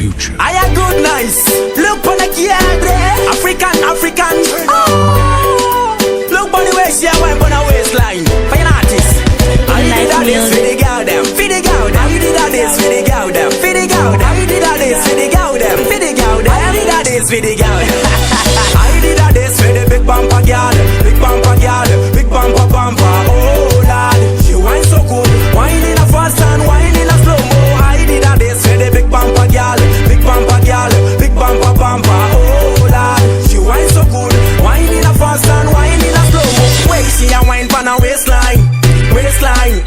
future. I a good nice. Look on the yard, African. Oh. Look on the waist, yeah, wine on the waistline. Fire Notice. I did all this for the girl them, for the girl them. I did all this for the girl them, for the girl them. I did all this for the girl them, for the girl them. I did all this for the girl. I did all this for the big bumper girl, big bumper girl, big bumper bumper. Oh Lord, she wine so good, wine in a fast and wine in a slow mo. I did all this for the big bumper girl, big bumper girl, big bumper bumper. Oh Lord, she wine so good, wine in a fast and wine in a slow mo. Wait, she a wine pan a waistline, waistline,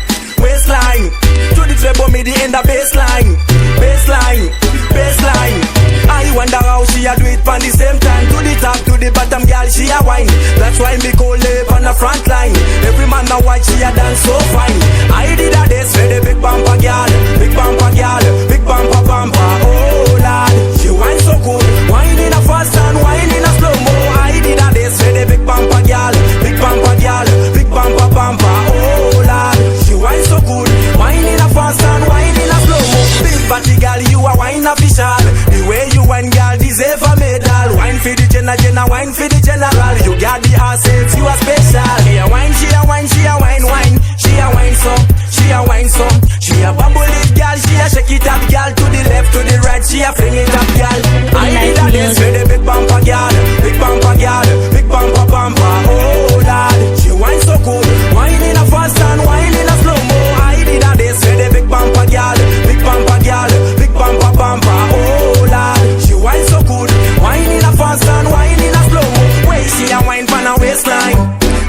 waistline. To the treble me the end of baseline, baseline, baseline. I wonder how she a do it pan the same time. To the top, to the bottom, girl she a wine. That's why me go live on the front line. Every man a watch she a dance so fine. I did a this for the big bumper girl, big bumper girl, big bumper bumper. Oh Lord, she wine so good, wine in a fast and wine in a slow mo. I did a this for the big bumper girl, big bumper girl, big bumper bumper. Oh Lord, she wine so good, wine in a fast and wine in a slow mo. Big body girl, you a wine official. The way you wine, girl, deserve a medal. Wine for the Genna, wine for the general. You got the assets, you are special. She a wine, she a wine, she a wine, wine. She a wine some, she a wine some. She a bubble it, girl, she a shake it up, girl. To the left, to the right, she a fling it up, girl. I did a dance for the big bumper, girl, big bumper, girl, big bumper, bumper. Oh Lord, she wine so good, wine in a fast and wine in a slow mo. I did a dance for the big bumper, girl, big bumper, girl, big bumper, bumper. Oh Lord, she wine so good, wine in a fast and wine in a slow mo. Wait, she a wine pan a waistline,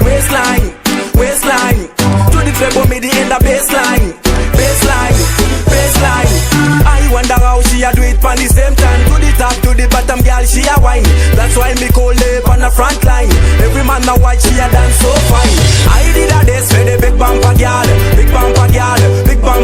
waistline, waistline. To the treble me the end of baseline, baseline, baseline. I wonder how she a do it pan the same time. To the top, to the bottom, girl she a wine. That's why me call live on the front line. Every man a watch she a dance so fine. I did a this for the big bumper girl, big bumper girl, big bumper